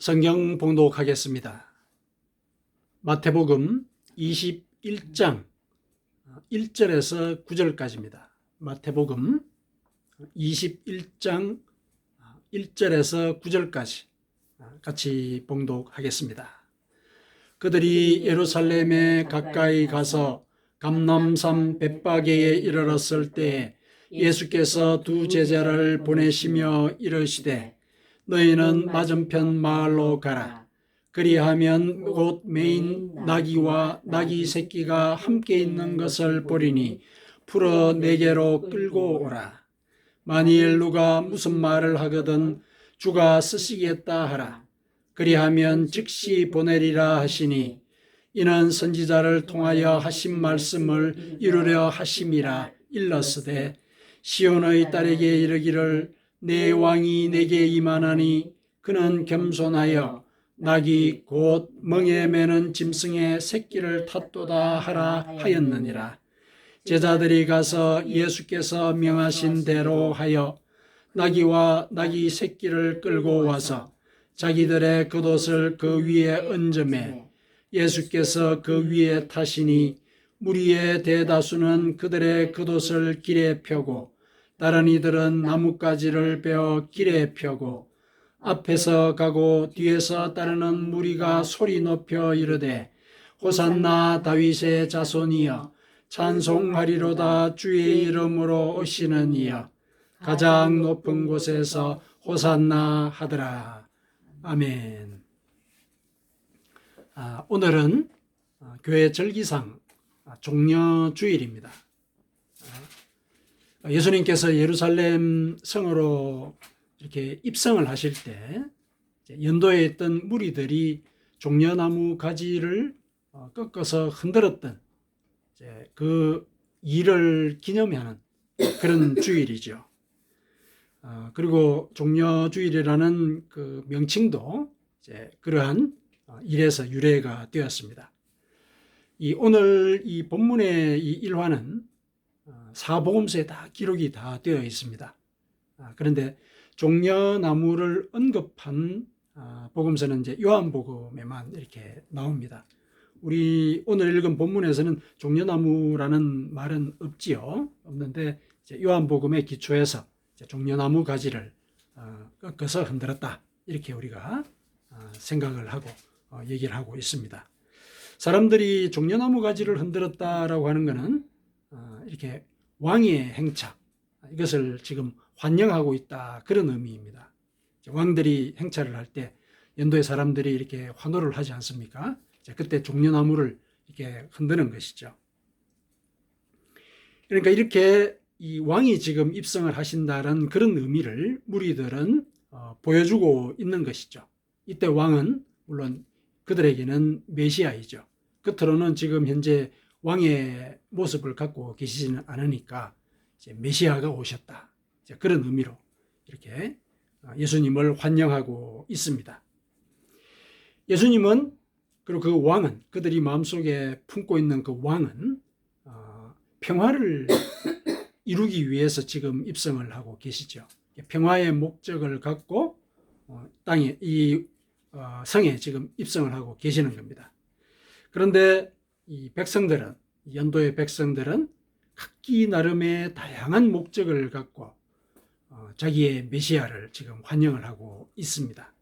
성경 봉독하겠습니다. 마태복음 21장 1절에서 9절까지입니다. 마태복음 21장 1절에서 9절까지 같이 봉독하겠습니다. 그들이 예루살렘에 가까이 가서 감람산 벳바게에 이르렀을 때 예수께서 두 제자를 보내시며 이르시되 너희는 맞은편 마을로 가라. 그리하면 곧 매인 나귀와 나귀 새끼가 함께 있는 것을 보리니 풀어 내게로 끌고 오라. 만일 누가 무슨 말을 하거든 주가 쓰시겠다 하라. 그리하면 즉시 보내리라 하시니 이는 선지자를 통하여 하신 말씀을 이루려 하심이라. 일렀으되 시온의 딸에게 이르기를 내 왕이 내게 임하나니 그는 겸손하여 나귀 곧 멍에 매는 짐승의 새끼를 탔도다 하라 하였느니라. 제자들이 가서 예수께서 명하신 대로 하여 나귀와 나귀 새끼를 끌고 와서 자기들의 겉옷을 그 위에 얹음에 예수께서 그 위에 타시니 무리의 대다수는 그들의 겉옷을 길에 펴고 다른 이들은 나뭇가지를 베어 길에 펴고 앞에서 가고 뒤에서 따르는 무리가 소리 높여 이르되 호산나 다윗의 자손이여 찬송하리로다 주의 이름으로 오시는 이여 가장 높은 곳에서 호산나 하더라. 아멘. 오늘은 교회 절기상 종려주일입니다. 예수님께서 예루살렘 성으로 이렇게 입성을 하실 때 연도에 있던 무리들이 종려나무 가지를 꺾어서 흔들었던 그 일을 기념하는 그런 주일이죠. 그리고 종려주일이라는 그 명칭도 그러한 일에서 유래가 되었습니다. 오늘 이 본문의 이 일화는 사복음서에 다 기록이 다 되어 있습니다. 그런데 종려나무를 언급한 복음서는 이제 요한복음에만 이렇게 나옵니다. 우리 오늘 읽은 본문에서는 종려나무라는 말은 없는데 요한복음의 기초에서 종려나무 가지를 꺾어서 흔들었다 이렇게 우리가 생각을 하고 얘기를 하고 있습니다. 사람들이 종려나무 가지를 흔들었다라고 하는 것은 이렇게 왕의 행차, 이것을 지금 환영하고 있다 그런 의미입니다. 왕들이 행차를 할 때 연도의 사람들이 이렇게 환호를 하지 않습니까? 그때 종려나무를 이렇게 흔드는 것이죠. 그러니까 이렇게 이 왕이 지금 입성을 하신다는 그런 의미를 무리들은 보여주고 있는 것이죠. 이때 왕은 물론 그들에게는 메시아이죠. 겉으로는 지금 현재 왕의 모습을 갖고 계시지는 않으니까 이제 메시아가 오셨다. 그런 의미로 이렇게 예수님을 환영하고 있습니다. 예수님은 그리고 그 왕은 그들이 마음속에 품고 있는 그 왕은 평화를 이루기 위해서 지금 입성을 하고 계시죠. 평화의 목적을 갖고 땅에 이 성에 지금 입성을 하고 계시는 겁니다. 그런데 이 백성들은 연도의 백성들은 각기 나름의 다양한 목적을 갖고 자기의 메시아를 지금 환영을 하고 있습니다.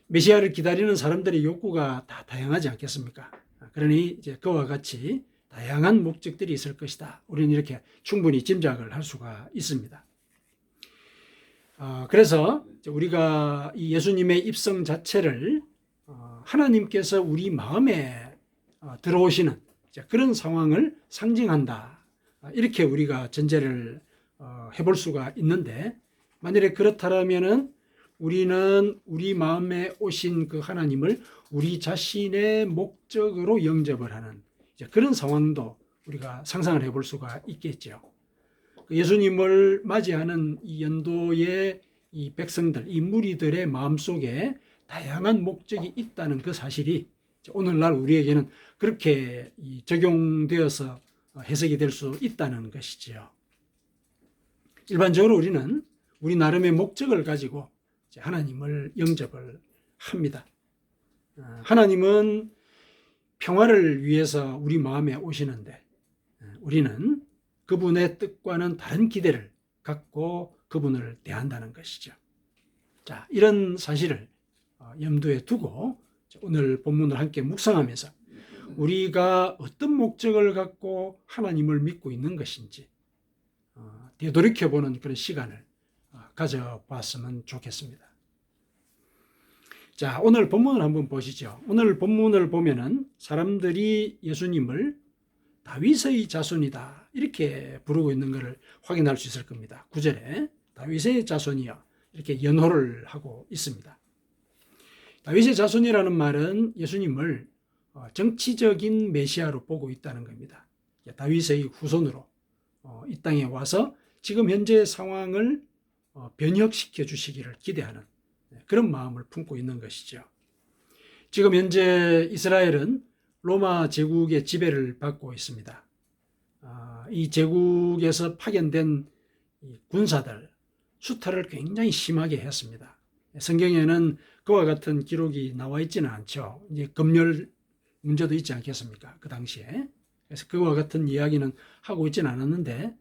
메시아를 기다리는 사람들의 욕구가 다 다양하지 않겠습니까? 그러니 이제 그와 같이 다양한 목적들이 있을 것이다. 우리는 이렇게 충분히 짐작을 할 수가 있습니다. 그래서 우리가 이 예수님의 입성 자체를 하나님께서 우리 마음에 들어오시는 그런 상황을 상징한다. 이렇게 우리가 전제를 해볼 수가 있는데, 만일에 그렇다면은 우리는 우리 마음에 오신 그 하나님을 우리 자신의 목적으로 영접을 하는 그런 상황도 우리가 상상을 해볼 수가 있겠죠. 예수님을 맞이하는 이 연도의 이 백성들, 이 무리들의 마음속에 다양한 목적이 있다는 그 사실이 오늘날 우리에게는 그렇게 적용되어서 해석이 될 수 있다는 것이지요. 일반적으로 우리는 우리 나름의 목적을 가지고 하나님을 영접을 합니다. 하나님은 평화를 위해서 우리 마음에 오시는데 우리는 그분의 뜻과는 다른 기대를 갖고 그분을 대한다는 것이죠. 자, 이런 사실을 염두에 두고 오늘 본문을 함께 묵상하면서 우리가 어떤 목적을 갖고 하나님을 믿고 있는 것인지 되돌이켜보는 그런 시간을 가져봤으면 좋겠습니다. 자, 오늘 본문을 한번 보시죠. 오늘 본문을 보면은 사람들이 예수님을 다윗의 자손이다 이렇게 부르고 있는 것을 확인할 수 있을 겁니다. 9절에 다윗의 자손이여 이렇게 연호를 하고 있습니다. 다윗의 자손이라는 말은 예수님을 정치적인 메시아로 보고 있다는 겁니다. 다윗의 후손으로 이 땅에 와서 지금 현재 상황을 변혁시켜 주시기를 기대하는 그런 마음을 품고 있는 것이죠. 지금 현재 이스라엘은 로마 제국의 지배를 받고 있습니다. 이 제국에서 파견된 군사들 수탈을 굉장히 심하게 했습니다. 성경에는 그와 같은 기록이 나와 있지는 않죠. 이제 검열 문제도 있지 않겠습니까? 그 당시에. 그래서 그와 같은 이야기는 하고 있지는 않았는데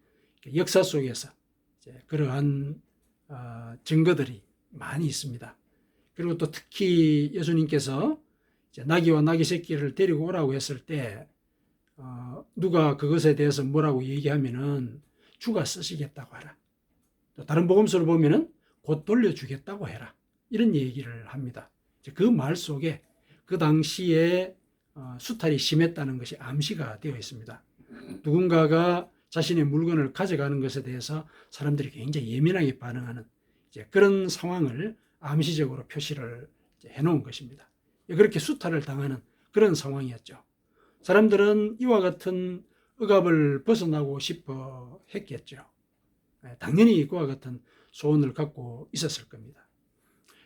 역사 속에서 그러한 증거들이 많이 있습니다. 그리고 또 특히 예수님께서 나귀와 나귀 새끼를 데리고 오라고 했을 때 누가 그것에 대해서 뭐라고 얘기하면은 주가 쓰시겠다고 하라. 또 다른 복음서를 보면은 곧 돌려주겠다고 해라. 이런 얘기를 합니다. 그 말 속에 그 당시에 수탈이 심했다는 것이 암시가 되어 있습니다. 누군가가 자신의 물건을 가져가는 것에 대해서 사람들이 굉장히 예민하게 반응하는 그런 상황을 암시적으로 표시를 해놓은 것입니다. 그렇게 수탈을 당하는 그런 상황이었죠. 사람들은 이와 같은 억압을 벗어나고 싶어 했겠죠. 당연히 그와 같은 소원을 갖고 있었을 겁니다.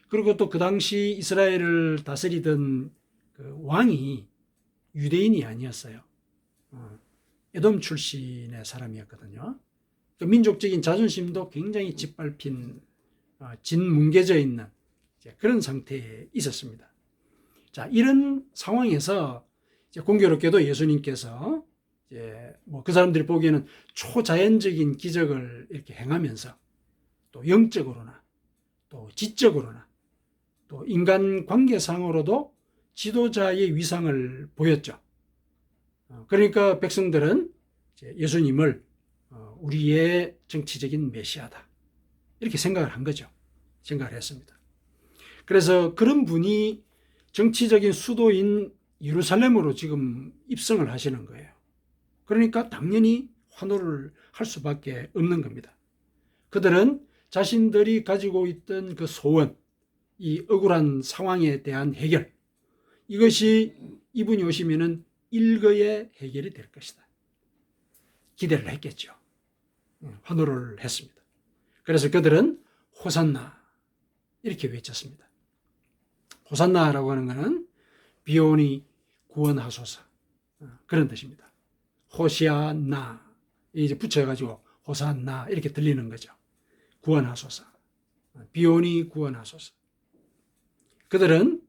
그리고 또 그 당시 이스라엘을 다스리던 그 왕이 유대인이 아니었어요. 에돔 출신의 사람이었거든요. 그 민족적인 자존심도 굉장히 짓밟힌 진뭉개져 있는 그런 상태에 있었습니다. 자, 이런 상황에서 공교롭게도 예수님께서 그 사람들이 보기에는 초자연적인 기적을 이렇게 행하면서 또 영적으로나 또 지적으로나 또 인간 관계상으로도 지도자의 위상을 보였죠. 그러니까 백성들은 예수님을 우리의 정치적인 메시아다 이렇게 생각을 한 거죠. 생각을 했습니다. 그래서 그런 분이 정치적인 수도인 예루살렘으로 지금 입성을 하시는 거예요. 그러니까 당연히 환호를 할 수밖에 없는 겁니다. 그들은 자신들이 가지고 있던 그 소원, 이 억울한 상황에 대한 해결, 이것이 이분이 오시면은 일거의 해결이 될 것이다. 기대를 했겠죠. 환호를 했습니다. 그래서 그들은 호산나 이렇게 외쳤습니다. 호산나라고 하는 것은 비오니 구원하소서 그런 뜻입니다. 호시아나 이제 붙여가지고 호산나 이렇게 들리는 거죠. 구원하소서. 비오니 구원하소서. 그들은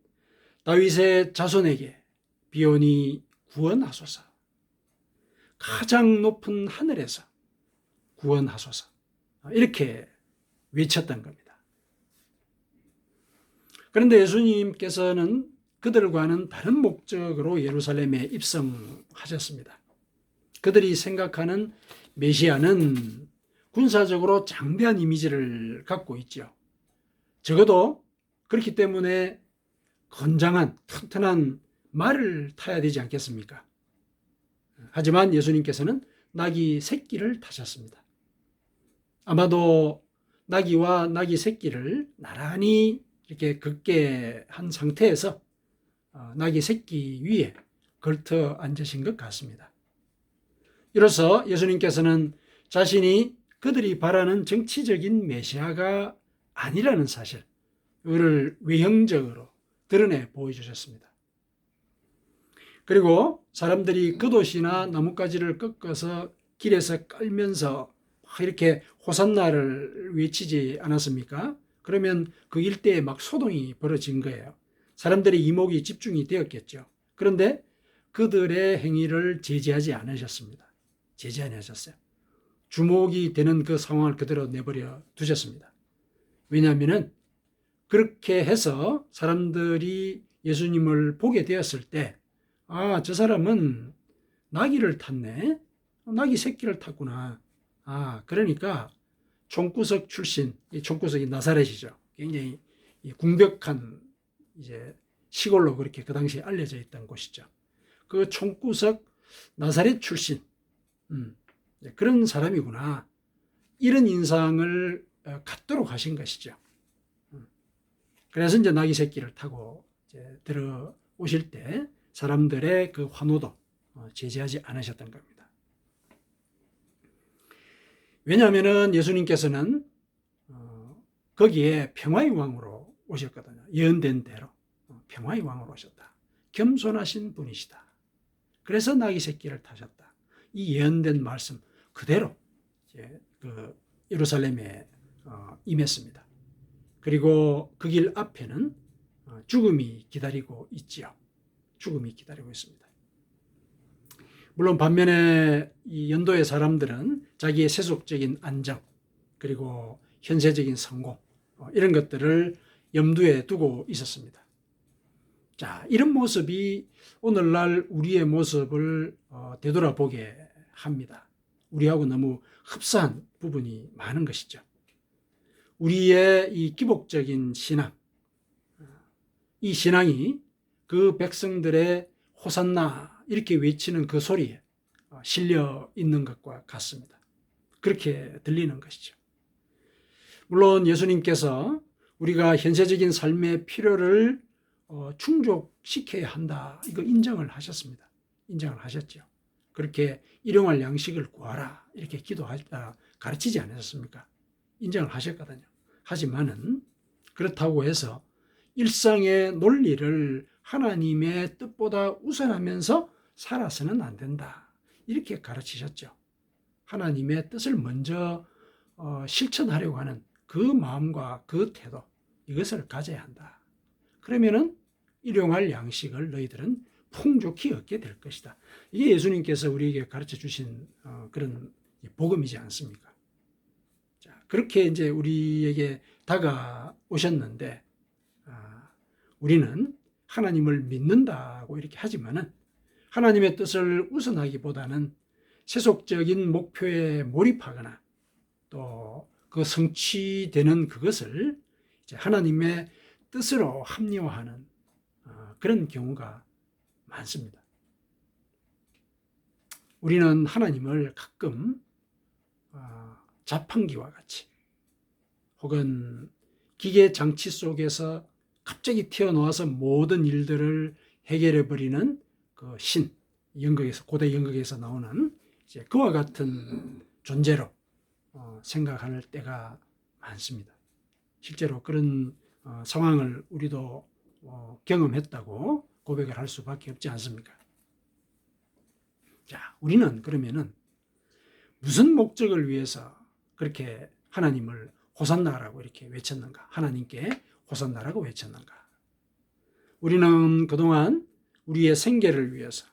다윗의 자손에게 비오니 구원하소서. 가장 높은 하늘에서 구원하소서. 이렇게 외쳤던 겁니다. 그런데 예수님께서는 그들과는 다른 목적으로 예루살렘에 입성하셨습니다. 그들이 생각하는 메시아는 군사적으로 장대한 이미지를 갖고 있죠. 적어도 그렇기 때문에 건장한 튼튼한 말을 타야 되지 않겠습니까? 하지만 예수님께서는 나귀 새끼를 타셨습니다. 아마도 나귀와 나귀 새끼를 나란히 이렇게 걷게 한 상태에서 나귀 새끼 위에 걸터 앉으신 것 같습니다. 이로써 예수님께서는 자신이 그들이 바라는 정치적인 메시아가 아니라는 사실, 이를 외형적으로 드러내 보여주셨습니다. 그리고 사람들이 겉옷이나 나뭇가지를 꺾어서 길에서 깔면서 이렇게 호산나를 외치지 않았습니까? 그러면 그 일대에 막 소동이 벌어진 거예요. 사람들의 이목이 집중이 되었겠죠. 그런데 그들의 행위를 제지하지 않으셨습니다. 제지하지 않으셨어요. 주목이 되는 그 상황을 그대로 내버려 두셨습니다. 왜냐하면 그렇게 해서 사람들이 예수님을 보게 되었을 때, 아, 저 사람은 나귀를 탔네. 나귀 새끼를 탔구나. 아, 그러니까 총구석 출신, 이 총구석이 나사렛이죠. 굉장히 궁벽한 이제 시골로 그렇게 그 당시에 알려져 있던 곳이죠. 그 총구석 나사렛 출신, 그런 사람이구나. 이런 인상을 갖도록 하신 것이죠. 그래서 이제 나귀 새끼를 타고 이제 들어오실 때 사람들의 그 환호도 제지하지 않으셨던 겁니다. 왜냐하면 예수님께서는 거기에 평화의 왕으로 오셨거든요. 예언된 대로 평화의 왕으로 오셨다. 겸손하신 분이시다. 그래서 나귀 새끼를 타셨다. 이 예언된 말씀 그대로 이제 그 예루살렘에 임했습니다. 그리고 그 길 앞에는 죽음이 기다리고 있지요. 죽음이 기다리고 있습니다. 물론 반면에 이 연도의 사람들은 자기의 세속적인 안정 그리고 현세적인 성공 이런 것들을 염두에 두고 있었습니다. 자, 이런 모습이 오늘날 우리의 모습을 되돌아보게 합니다. 우리하고 너무 흡사한 부분이 많은 것이죠. 우리의 이 기복적인 신앙, 이 신앙이 그 백성들의 호산나 이렇게 외치는 그 소리에 실려 있는 것과 같습니다. 그렇게 들리는 것이죠. 물론 예수님께서 우리가 현세적인 삶의 필요를 충족시켜야 한다. 이거 인정을 하셨습니다. 인정을 하셨죠. 그렇게 일용할 양식을 구하라. 이렇게 가르치지 않으셨습니까? 인정을 하셨거든요. 하지만은 그렇다고 해서 일상의 논리를 하나님의 뜻보다 우선하면서 살아서는 안 된다. 이렇게 가르치셨죠. 하나님의 뜻을 먼저 실천하려고 하는 그 마음과 그 태도, 이것을 가져야 한다. 그러면은 일용할 양식을 너희들은 풍족히 얻게 될 것이다. 이게 예수님께서 우리에게 가르쳐 주신 그런 복음이지 않습니까? 자, 그렇게 이제 우리에게 다가오셨는데, 우리는 하나님을 믿는다고 이렇게 하지만은 하나님의 뜻을 우선하기보다는 세속적인 목표에 몰입하거나 또 그 성취되는 그것을 이제 하나님의 뜻으로 합리화하는 그런 경우가 많습니다. 우리는 하나님을 가끔 자판기와 같이 혹은 기계 장치 속에서 갑자기 튀어나와서 모든 일들을 해결해 버리는 그 신, 연극에서 고대 연극에서 나오는 이제 그와 같은 존재로 생각할 때가 많습니다. 실제로 그런 상황을 우리도 경험했다고 고백을 할 수밖에 없지 않습니까? 자, 우리는 그러면은 무슨 목적을 위해서 그렇게 하나님을 호산나라고 이렇게 외쳤는가? 하나님께 호산나라고 외쳤는가? 우리는 그동안 우리의 생계를 위해서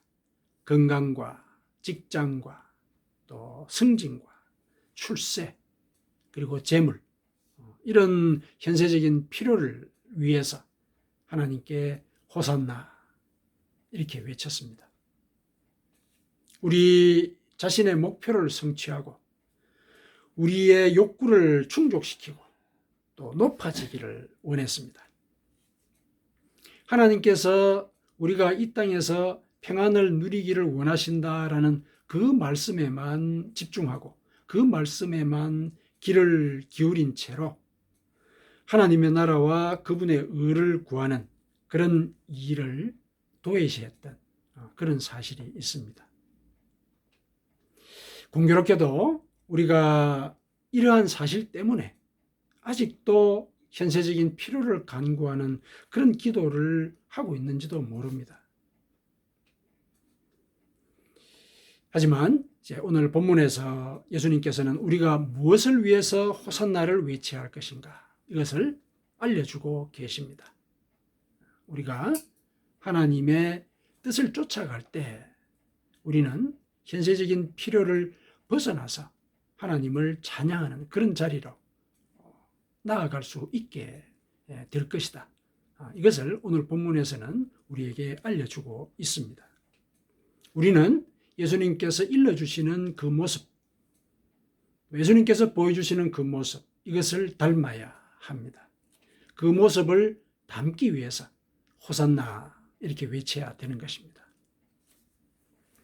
건강과 직장과 또 승진과 출세 그리고 재물 이런 현세적인 필요를 위해서 하나님께 호산나 이렇게 외쳤습니다. 우리 자신의 목표를 성취하고 우리의 욕구를 충족시키고 또 높아지기를 원했습니다. 하나님께서 우리가 이 땅에서 평안을 누리기를 원하신다라는 그 말씀에만 집중하고 그 말씀에만 귀를 기울인 채로 하나님의 나라와 그분의 의를 구하는 그런 일을 도외시했던 그런 사실이 있습니다. 공교롭게도 우리가 이러한 사실 때문에 아직도 현세적인 필요를 간구하는 그런 기도를 하고 있는지도 모릅니다. 하지만 이제 오늘 본문에서 예수님께서는 우리가 무엇을 위해서 호산나를 외쳐야 할 것인가 이것을 알려주고 계십니다. 우리가 하나님의 뜻을 쫓아갈 때 우리는 현세적인 필요를 벗어나서 하나님을 찬양하는 그런 자리로 나아갈 수 있게 될 것이다. 이것을 오늘 본문에서는 우리에게 알려주고 있습니다. 우리는 예수님께서 일러주시는 그 모습, 예수님께서 보여주시는 그 모습, 이것을 닮아야 합니다. 그 모습을 담기 위해서 호산나 이렇게 외쳐야 되는 것입니다.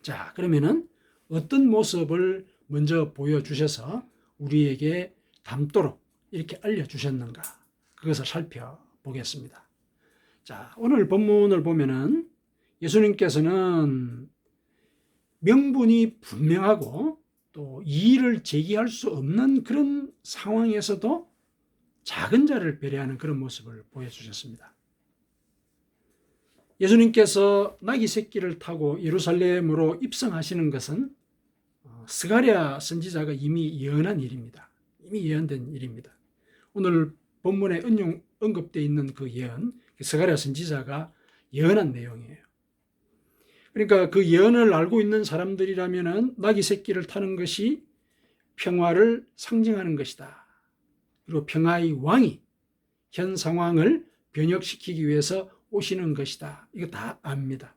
자, 그러면은 어떤 모습을 먼저 보여주셔서 우리에게 담도록 이렇게 알려주셨는가, 그것을 살펴보겠습니다. 자, 오늘 본문을 보면은 예수님께서는 명분이 분명하고 또 이의를 제기할 수 없는 그런 상황에서도 작은 자를 배려하는 그런 모습을 보여주셨습니다. 예수님께서 나귀 새끼를 타고 예루살렘으로 입성하시는 것은 스가랴 선지자가 이미 예언한 일입니다. 이미 예언된 일입니다. 오늘 본문에 언급되어 있는 그 예언, 스가랴 선지자가 예언한 내용이에요. 그러니까 그 예언을 알고 있는 사람들이라면 나귀 새끼를 타는 것이 평화를 상징하는 것이다. 그리고 평화의 왕이 현 상황을 변혁시키기 위해서 오시는 것이다. 이거 다 압니다.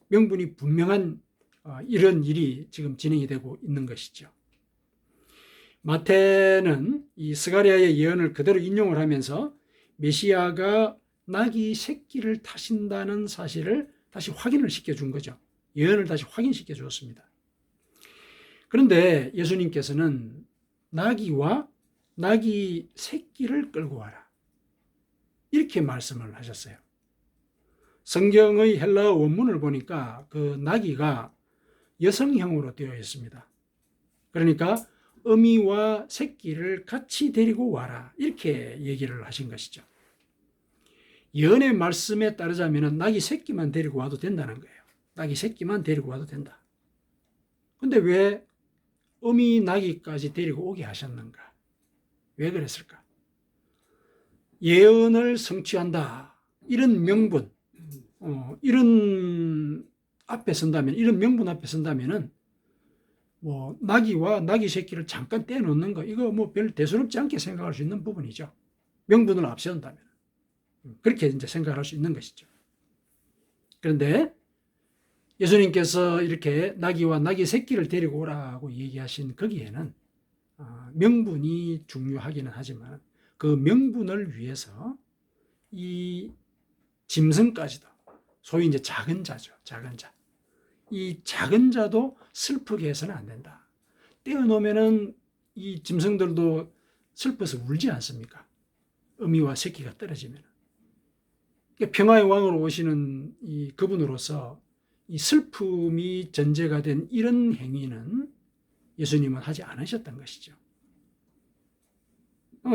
명분이 분명한 이런 일이 지금 진행이 되고 있는 것이죠. 마태는 이 스가랴의 예언을 그대로 인용을 하면서 메시아가 나귀 새끼를 타신다는 사실을 다시 확인을 시켜준 거죠. 예언을 다시 확인시켜 주었습니다. 그런데 예수님께서는 나귀와 나귀 새끼를 끌고 와라, 이렇게 말씀을 하셨어요. 성경의 헬라어 원문을 보니까 그 나귀가 여성형으로 되어 있습니다. 그러니까 어미와 새끼를 같이 데리고 와라, 이렇게 얘기를 하신 것이죠. 예언의 말씀에 따르자면 나귀 새끼만 데리고 와도 된다는 거예요. 나귀 새끼만 데리고 와도 된다. 근데 왜 어미 나귀까지 데리고 오게 하셨는가? 왜 그랬을까? 예언을 성취한다, 이런 명분, 이런 앞에 선다면, 이런 명분 앞에 선다면은 뭐 나귀와 나귀 새끼를 잠깐 떼놓는 거, 이거 뭐 별 대수롭지 않게 생각할 수 있는 부분이죠. 명분을 앞세운다면 그렇게 이제 생각할 수 있는 것이죠. 그런데 예수님께서 이렇게 나귀와 나귀 새끼를 데리고 오라고 얘기하신 거기에는 명분이 중요하기는 하지만 그 명분을 위해서 이 짐승까지도, 소위 이제 작은 자죠. 작은 자. 이 작은 자도 슬프게 해서는 안 된다. 떼어놓으면은 이 짐승들도 슬퍼서 울지 않습니까? 어미와 새끼가 떨어지면. 그러니까 평화의 왕으로 오시는 이 그분으로서 이 슬픔이 전제가 된 이런 행위는 예수님은 하지 않으셨던 것이죠.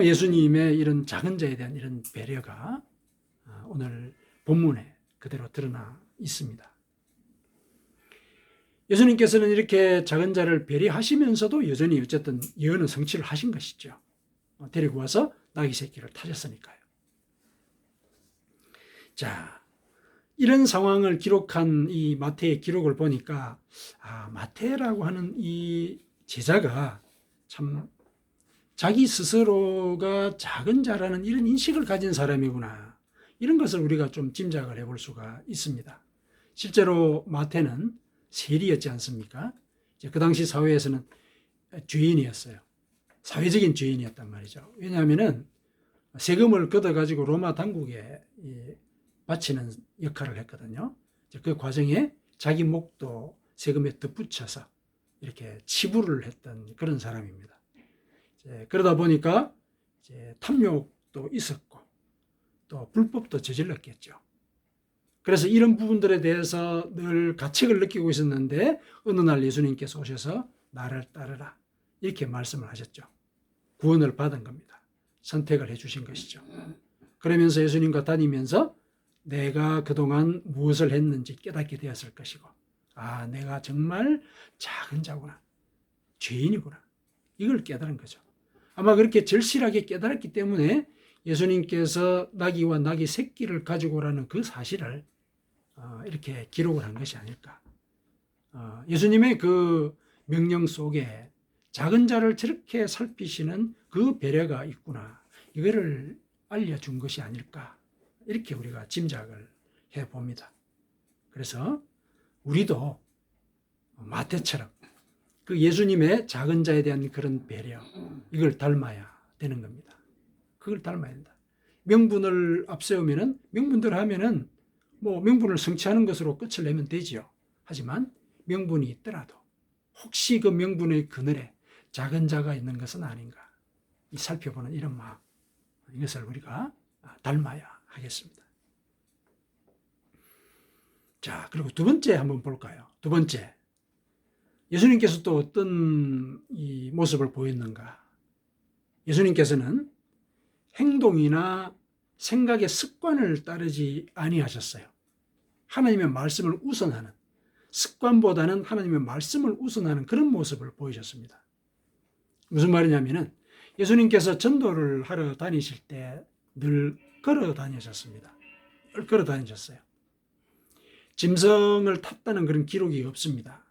예수님의 이런 작은 자에 대한 이런 배려가 오늘 본문에 그대로 드러나 있습니다. 예수님께서는 이렇게 작은 자를 배려하시면서도 여전히 어쨌든 예언은 성취를 하신 것이죠. 데리고 와서 나귀 새끼를 타셨으니까요. 자, 이런 상황을 기록한 이 마태의 기록을 보니까 마태라고 하는 이 제자가 참 자기 스스로가 작은 자라는 이런 인식을 가진 사람이구나, 이런 것을 우리가 좀 짐작을 해볼 수가 있습니다. 실제로 마태는 세리였지 않습니까? 그 당시 사회에서는 죄인이었어요. 사회적인 죄인이었단 말이죠. 왜냐하면은 세금을 걷어가지고 로마 당국에 바치는 역할을 했거든요. 그 과정에 자기 목도 세금에 덧붙여서 이렇게 치부를 했던 그런 사람입니다. 그러다 보니까 이제 탐욕도 있었고 또 불법도 저질렀겠죠. 그래서 이런 부분들에 대해서 늘 가책을 느끼고 있었는데 어느 날 예수님께서 오셔서 나를 따르라, 이렇게 말씀을 하셨죠. 구원을 받은 겁니다. 선택을 해주신 것이죠. 그러면서 예수님과 다니면서 내가 그동안 무엇을 했는지 깨닫게 되었을 것이고, 내가 정말 작은 자구나, 죄인이구나, 이걸 깨달은 거죠. 아마 그렇게 절실하게 깨달았기 때문에 예수님께서 나귀와 나귀 새끼를 가지고 오라는 그 사실을 이렇게 기록을 한 것이 아닐까. 예수님의 그 명령 속에 작은 자를 저렇게 살피시는 그 배려가 있구나. 이거를 알려준 것이 아닐까. 이렇게 우리가 짐작을 해봅니다. 그래서 우리도 마태처럼 그 예수님의 작은 자에 대한 그런 배려, 이걸 닮아야 되는 겁니다. 그걸 닮아야 된다. 명분을 앞세우면은, 명분대로 하면은 뭐 명분을 성취하는 것으로 끝을 내면 되지요. 하지만 명분이 있더라도 혹시 그 명분의 그늘에 작은 자가 있는 것은 아닌가. 이 살펴보는 이런 마음, 이것을 우리가 닮아야 하겠습니다. 자, 그리고 두 번째 한번 볼까요? 두 번째, 예수님께서 또 어떤 이 모습을 보였는가? 예수님께서는 행동이나 생각의 습관을 따르지 아니하셨어요. 하나님의 말씀을 우선하는, 습관보다는 하나님의 말씀을 우선하는 그런 모습을 보이셨습니다. 무슨 말이냐면은 예수님께서 전도를 하러 다니실 때 늘 걸어 다니셨습니다. 늘 걸어 다니셨어요. 짐승을 탔다는 그런 기록이 없습니다.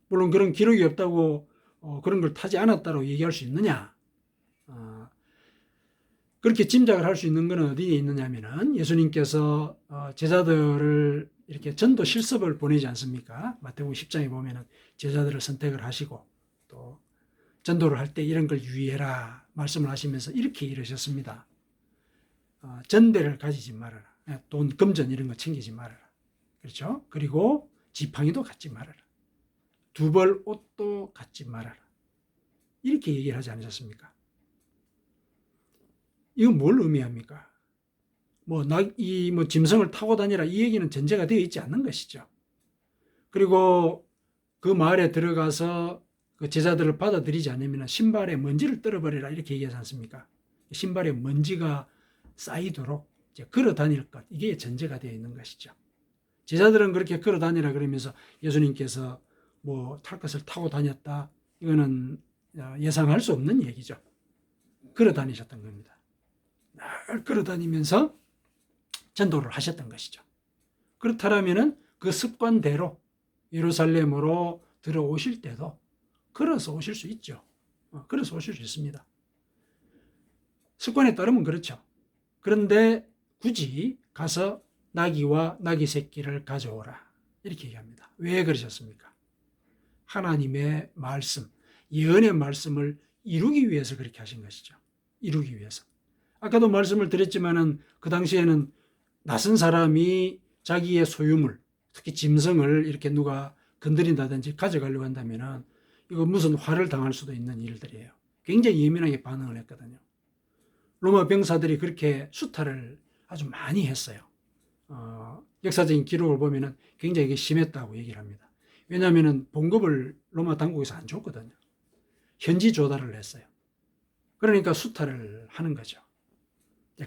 물론 그런 기록이 없다고 그런 걸 타지 않았다고 얘기할 수 있느냐? 그렇게 짐작을 할 수 있는 것은 어디에 있느냐면은 예수님께서 제자들을 이렇게 전도 실습을 보내지 않습니까? 마태복음 10장에 보면은 제자들을 선택을 하시고 또 전도를 할 때 이런 걸 유의해라 말씀을 하시면서 이렇게 이르셨습니다. 전대를 가지지 말아라. 돈, 금전 이런 거 챙기지 말아라. 그렇죠? 그리고 지팡이도 갖지 말아라. 두 벌 옷도 갖지 말아라. 이렇게 얘기를 하지 않으셨습니까? 이건 뭘 의미합니까? 뭐 짐승을 타고 다니라 이 얘기는 전제가 되어 있지 않는 것이죠. 그리고 그 마을에 들어가서 그 제자들을 받아들이지 않으면 신발에 먼지를 떨어버리라 이렇게 얘기하지 않습니까? 신발에 먼지가 쌓이도록 이제 걸어 다닐 것, 이게 전제가 되어 있는 것이죠. 제자들은 그렇게 걸어 다니라 그러면서 예수님께서 뭐 탈 것을 타고 다녔다, 이거는 예상할 수 없는 얘기죠. 걸어 다니셨던 겁니다. 늘 걸어 다니면서 전도를 하셨던 것이죠. 그렇다면은 그 습관대로 예루살렘으로 들어오실 때도 걸어서 오실 수 있죠. 걸어서 오실 수 있습니다. 습관에 따르면 그렇죠. 그런데 굳이 가서 나귀와 나귀 새끼를 가져오라 이렇게 얘기합니다. 왜 그러셨습니까? 하나님의 말씀, 예언의 말씀을 이루기 위해서 그렇게 하신 것이죠. 이루기 위해서. 아까도 말씀을 드렸지만은 그 당시에는 낯선 사람이 자기의 소유물, 특히 짐승을 이렇게 누가 건드린다든지 가져가려고 한다면은 이거 무슨 화를 당할 수도 있는 일들이에요. 굉장히 예민하게 반응을 했거든요. 로마 병사들이 그렇게 수탈을 아주 많이 했어요. 역사적인 기록을 보면은 굉장히 심했다고 얘기를 합니다. 왜냐하면은 봉급을 로마 당국에서 안 줬거든요. 현지 조달을 했어요. 그러니까 수탈을 하는 거죠.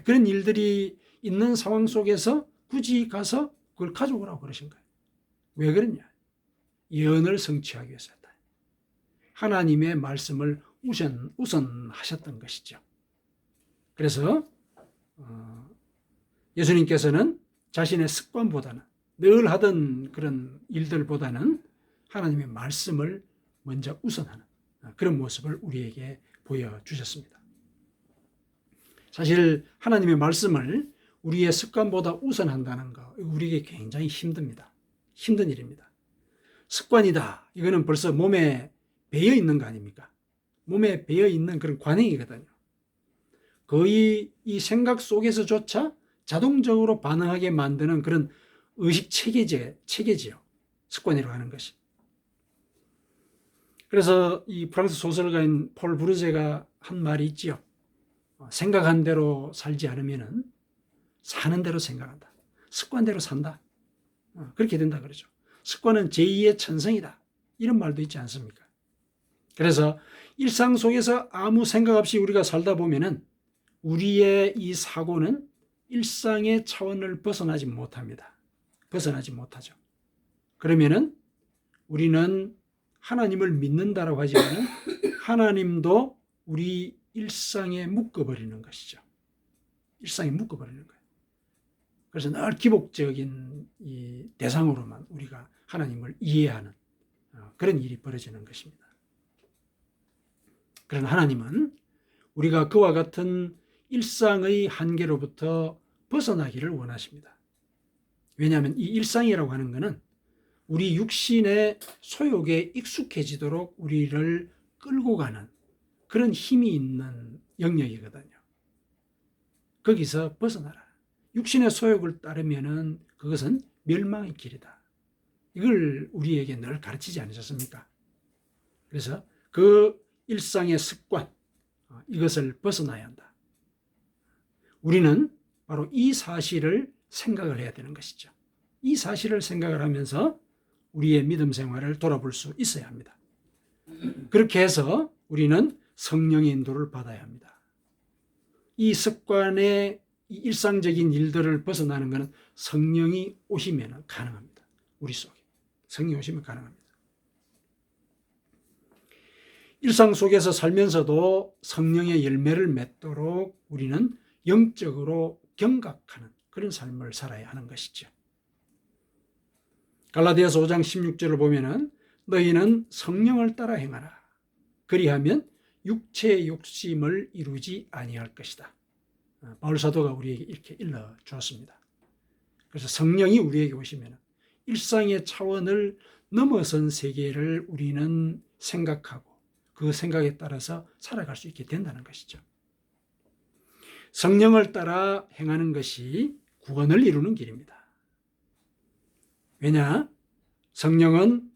그런 일들이 있는 상황 속에서 굳이 가서 그걸 가져오라고 그러신 거예요. 왜 그러냐? 예언을 성취하기 위해서다. 하나님의 말씀을 우선하셨던 것이죠. 그래서 예수님께서는 자신의 습관보다는, 늘 하던 그런 일들보다는 하나님의 말씀을 먼저 우선하는 그런 모습을 우리에게 보여주셨습니다. 사실 하나님의 말씀을 우리의 습관보다 우선한다는 거, 우리에게 굉장히 힘듭니다. 힘든 일입니다. 습관이다. 이거는 벌써 몸에 배어 있는 거 아닙니까? 몸에 배어 있는 그런 관행이거든요. 거의 이 생각 속에서조차 자동적으로 반응하게 만드는 그런 의식 체계지요. 습관이라고 하는 것이. 그래서 이 프랑스 소설가인 폴 브루제가 한 말이 있지요. 생각한 대로 살지 않으면은 사는 대로 생각한다. 습관대로 산다. 그렇게 된다 그러죠. 습관은 제2의 천성이다. 이런 말도 있지 않습니까? 그래서 일상 속에서 아무 생각 없이 우리가 살다 보면은 우리의 이 사고는 일상의 차원을 벗어나지 못합니다. 벗어나지 못하죠. 그러면은 우리는 하나님을 믿는다라고 하지만은 하나님도 우리 일상에 묶어버리는 것이죠. 일상에 묶어버리는 거예요. 그래서 늘 기복적인 이 대상으로만 우리가 하나님을 이해하는 그런 일이 벌어지는 것입니다. 그러나 하나님은 우리가 그와 같은 일상의 한계로부터 벗어나기를 원하십니다. 왜냐하면 이 일상이라고 하는 것은 우리 육신의 소욕에 익숙해지도록 우리를 끌고 가는 그런 힘이 있는 영역이거든요. 거기서 벗어나라. 육신의 소욕을 따르면은 그것은 멸망의 길이다. 이걸 우리에게 늘 가르치지 않으셨습니까? 그래서 그 일상의 습관, 이것을 벗어나야 한다. 우리는 바로 이 사실을 생각을 해야 되는 것이죠. 이 사실을 생각을 하면서 우리의 믿음 생활을 돌아볼 수 있어야 합니다. 그렇게 해서 우리는 성령의 인도를 받아야 합니다. 이 습관의 이 일상적인 일들을 벗어나는 것은 성령이 오시면 가능합니다. 우리 속에. 성령이 오시면 가능합니다. 일상 속에서 살면서도 성령의 열매를 맺도록 우리는 영적으로 경각하는 그런 삶을 살아야 하는 것이죠. 갈라디아서 5장 16절을 보면은 너희는 성령을 따라 행하라. 그리하면 육체의 욕심을 이루지 아니할 것이다. 바울 사도가 우리에게 이렇게 일러 주었습니다. 그래서 성령이 우리에게 오시면 일상의 차원을 넘어선 세계를 우리는 생각하고 그 생각에 따라서 살아갈 수 있게 된다는 것이죠. 성령을 따라 행하는 것이 구원을 이루는 길입니다. 왜냐? 성령은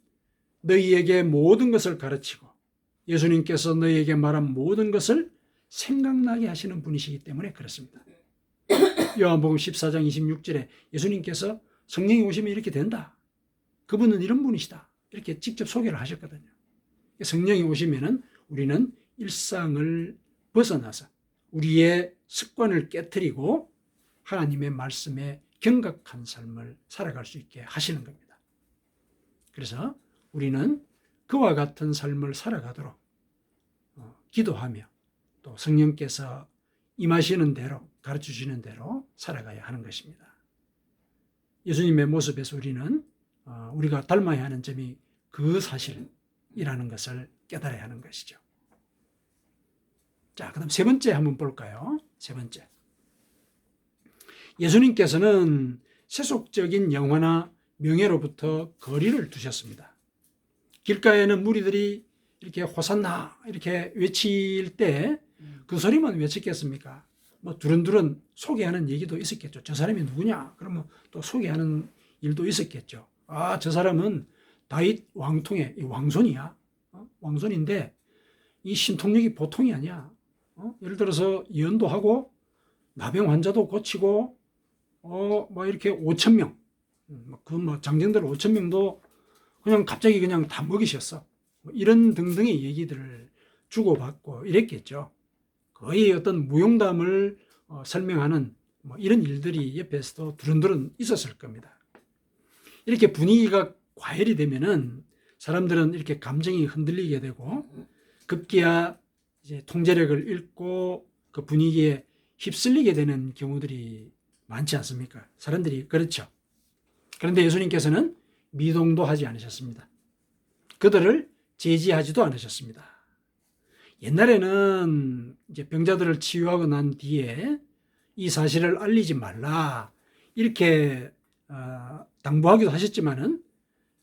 너희에게 모든 것을 가르치고 예수님께서 너희에게 말한 모든 것을 생각나게 하시는 분이시기 때문에 그렇습니다. 요한복음 14장 26절에 예수님께서 성령이 오시면 이렇게 된다. 그분은 이런 분이시다. 이렇게 직접 소개를 하셨거든요. 성령이 오시면은 우리는 일상을 벗어나서 우리의 습관을 깨트리고 하나님의 말씀에 경각한 삶을 살아갈 수 있게 하시는 겁니다. 그래서 우리는 그와 같은 삶을 살아가도록 기도하며 또 성령께서 임하시는 대로 가르쳐주시는 대로 살아가야 하는 것입니다. 예수님의 모습에서 우리는 우리가 닮아야 하는 점이 그 사실이라는 것을 깨달아야 하는 것이죠. 자, 그다음 세 번째 한번 볼까요? 세 번째. 예수님께서는 세속적인 영화나 명예로부터 거리를 두셨습니다. 길가에는 무리들이 이렇게 호산나 이렇게 외칠 때 그 소리만 외쳤겠습니까? 뭐 두런두런 소개하는 얘기도 있었겠죠. 저 사람이 누구냐? 그러면 또 소개하는 일도 있었겠죠. 아, 저 사람은 다윗 왕통의 왕손이야. 왕손인데 이 신통력이 보통이 아니야. 예를 들어서 예언도 하고 나병 환자도 고치고 뭐 이렇게 5,000명, 그 장정들 5,000명도 그냥 갑자기 그냥 다 먹이셨어. 이런 등등의 얘기들을 주고받고 이랬겠죠. 거의 어떤 무용담을 설명하는 이런 일들이 옆에서도 두런두런 있었을 겁니다. 이렇게 분위기가 과열이 되면은 사람들은 이렇게 감정이 흔들리게 되고 급기야 이제 통제력을 잃고 그 분위기에 휩쓸리게 되는 경우들이 많지 않습니까? 사람들이 그렇죠. 그런데 예수님께서는 미동도 하지 않으셨습니다. 그들을 제지하지도 않으셨습니다. 옛날에는 이제 병자들을 치유하고 난 뒤에 이 사실을 알리지 말라 이렇게 당부하기도 하셨지만은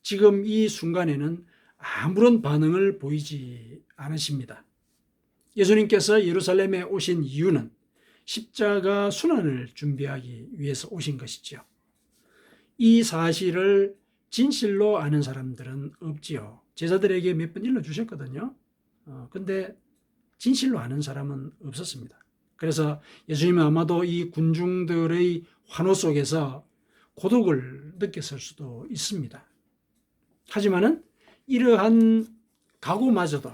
지금 이 순간에는 아무런 반응을 보이지 않으십니다. 예수님께서 예루살렘에 오신 이유는 십자가 순환을 준비하기 위해서 오신 것이죠. 이 사실을 진실로 아는 사람들은 없지요. 제자들에게 몇 번 일러주셨거든요. 근데 진실로 아는 사람은 없었습니다. 그래서 예수님은 아마도 이 군중들의 환호 속에서 고독을 느꼈을 수도 있습니다. 하지만은 이러한 각오마저도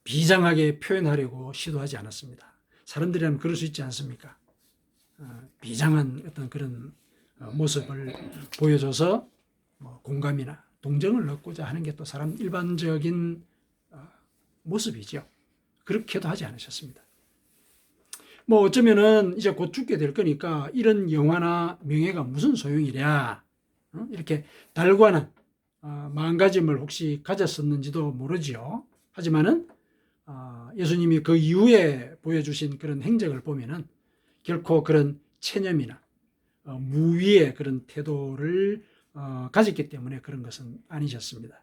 비장하게 표현하려고 시도하지 않았습니다. 사람들이라면 그럴 수 있지 않습니까? 비장한 어떤 그런 모습을 보여줘서 공감이나 동정을 얻고자 하는 게 또 사람 일반적인 모습이죠. 그렇게도 하지 않으셨습니다. 뭐 어쩌면은 이제 곧 죽게 될 거니까 이런 영화나 명예가 무슨 소용이랴, 이렇게 달관한 마음가짐을 혹시 가졌었는지도 모르지요. 하지만은 예수님이 그 이후에 보여주신 그런 행적을 보면은 결코 그런 체념이나 무위의 그런 태도를 가졌기 때문에 그런 것은 아니셨습니다.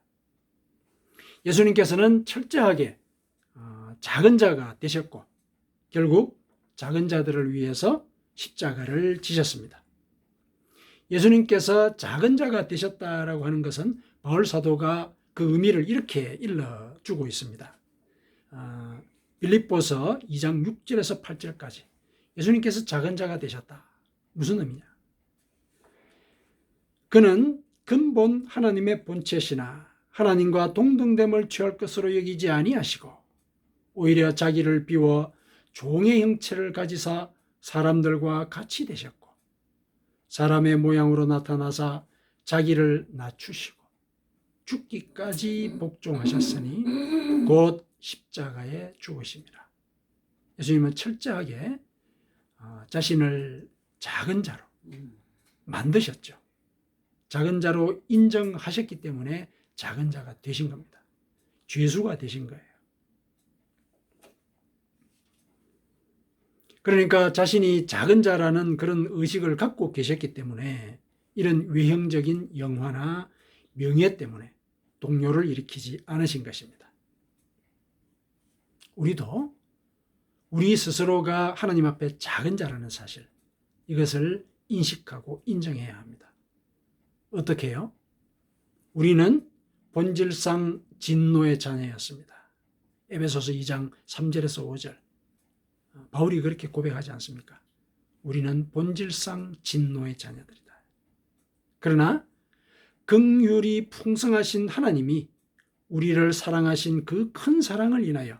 예수님께서는 철저하게 작은 자가 되셨고 결국 작은 자들을 위해서 십자가를 지셨습니다. 예수님께서 작은 자가 되셨다라고 하는 것은 바울 사도가 그 의미를 이렇게 일러주고 있습니다. 빌립보서 2장 6절에서 8절까지 예수님께서 작은 자가 되셨다. 무슨 의미냐? 그는 근본 하나님의 본체시나 하나님과 동등됨을 취할 것으로 여기지 아니하시고 오히려 자기를 비워 종의 형체를 가지사 사람들과 같이 되셨고 사람의 모양으로 나타나사 자기를 낮추시고 죽기까지 복종하셨으니 곧 십자가에 죽으심이라. 예수님은 철저하게 자신을 작은 자로 만드셨죠. 작은 자로 인정하셨기 때문에 작은 자가 되신 겁니다. 죄수가 되신 거예요. 그러니까 자신이 작은 자라는 그런 의식을 갖고 계셨기 때문에 이런 외형적인 영화나 명예 때문에 동요를 일으키지 않으신 것입니다. 우리도 우리 스스로가 하나님 앞에 작은 자라는 사실, 이것을 인식하고 인정해야 합니다. 어떻게 해요? 우리는 본질상 진노의 자녀였습니다. 에베소서 2장 3절에서 5절. 바울이 그렇게 고백하지 않습니까? 우리는 본질상 진노의 자녀들이다. 그러나 긍휼이 풍성하신 하나님이 우리를 사랑하신 그 큰 사랑을 인하여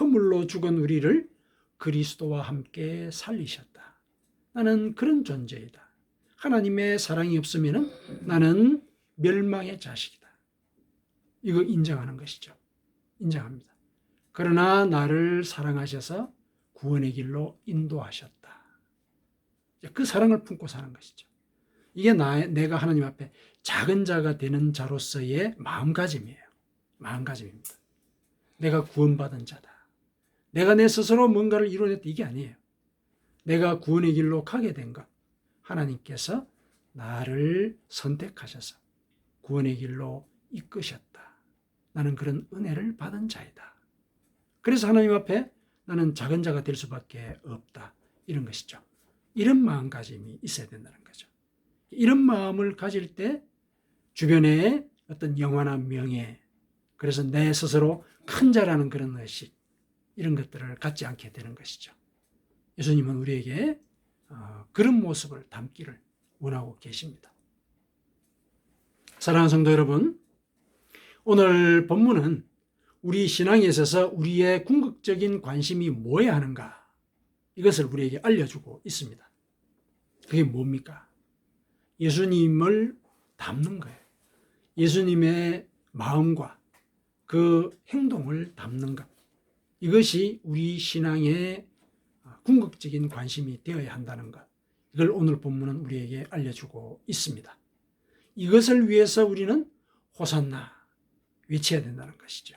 허물로 죽은 우리를 그리스도와 함께 살리셨다. 나는 그런 존재이다. 하나님의 사랑이 없으면 나는 멸망의 자식이다. 이거 인정하는 것이죠. 인정합니다. 그러나 나를 사랑하셔서 구원의 길로 인도하셨다. 그 사랑을 품고 사는 것이죠. 이게 내가 하나님 앞에 작은 자가 되는 자로서의 마음가짐이에요. 마음가짐입니다. 내가 구원받은 자다. 내가 내 스스로 뭔가를 이루어냈다. 이게 아니에요. 내가 구원의 길로 가게 된 것. 하나님께서 나를 선택하셔서 구원의 길로 이끄셨다. 나는 그런 은혜를 받은 자이다. 그래서 하나님 앞에 나는 작은 자가 될 수밖에 없다. 이런 것이죠. 이런 마음가짐이 있어야 된다는 거죠. 이런 마음을 가질 때 주변에 어떤 영화나 명예, 그래서 내 스스로 큰 자라는 그런 의식, 이런 것들을 갖지 않게 되는 것이죠. 예수님은 우리에게 그런 모습을 담기를 원하고 계십니다. 사랑하는 성도 여러분, 오늘 본문은 우리 신앙에 있어서 우리의 궁극적인 관심이 뭐어야 하는가, 이것을 우리에게 알려주고 있습니다. 그게 뭡니까? 예수님을 담는 거예요. 예수님의 마음과 그 행동을 담는 것. 이것이 우리 신앙의 궁극적인 관심이 되어야 한다는 것. 이걸 오늘 본문은 우리에게 알려주고 있습니다. 이것을 위해서 우리는 호산나 외쳐야 된다는 것이죠.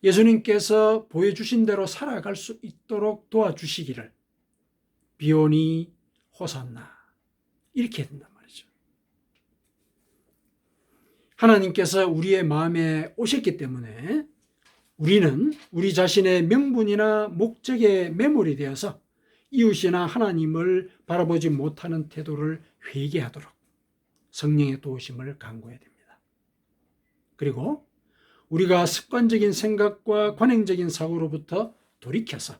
예수님께서 보여주신 대로 살아갈 수 있도록 도와주시기를 비오니 호산나 이렇게 해야 된단 말이죠. 하나님께서 우리의 마음에 오셨기 때문에 우리는 우리 자신의 명분이나 목적에 매몰이 되어서 이웃이나 하나님을 바라보지 못하는 태도를 회개하도록 성령의 도우심을 간구해야 됩니다. 그리고 우리가 습관적인 생각과 관행적인 사고로부터 돌이켜서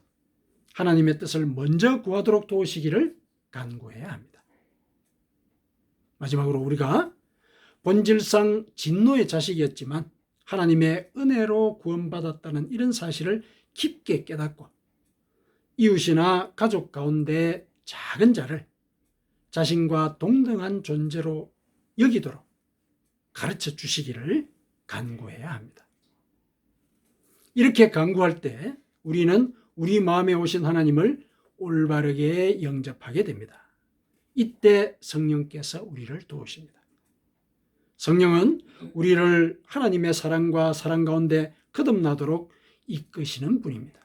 하나님의 뜻을 먼저 구하도록 도우시기를 간구해야 합니다. 마지막으로 우리가 본질상 진노의 자식이었지만 하나님의 은혜로 구원받았다는 이런 사실을 깊게 깨닫고 이웃이나 가족 가운데 작은 자를 자신과 동등한 존재로 여기도록 가르쳐 주시기를 간구해야 합니다. 이렇게 간구할 때 우리는 우리 마음에 오신 하나님을 올바르게 영접하게 됩니다. 이때 성령께서 우리를 도우십니다. 성령은 우리를 하나님의 사랑과 사랑 가운데 거듭나도록 이끄시는 분입니다.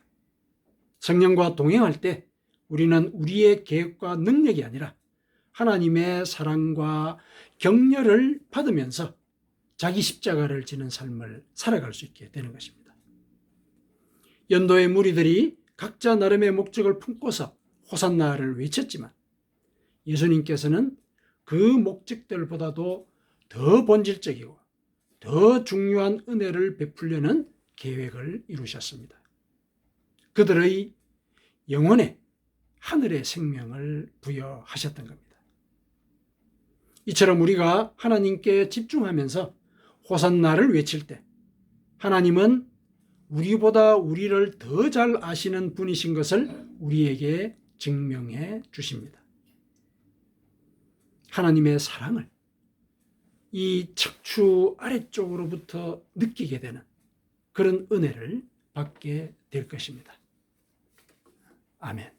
성령과 동행할 때 우리는 우리의 계획과 능력이 아니라 하나님의 사랑과 격려를 받으면서 자기 십자가를 지는 삶을 살아갈 수 있게 되는 것입니다. 연도의 무리들이 각자 나름의 목적을 품고서 호산나를 외쳤지만 예수님께서는 그 목적들보다도 더 본질적이고 더 중요한 은혜를 베풀려는 계획을 이루셨습니다. 그들의 영혼에 하늘의 생명을 부여하셨던 겁니다. 이처럼 우리가 하나님께 집중하면서 호산나를 외칠 때 하나님은 우리보다 우리를 더 잘 아시는 분이신 것을 우리에게 증명해 주십니다. 하나님의 사랑을 이 척추 아래쪽으로부터 느끼게 되는 그런 은혜를 받게 될 것입니다. 아멘.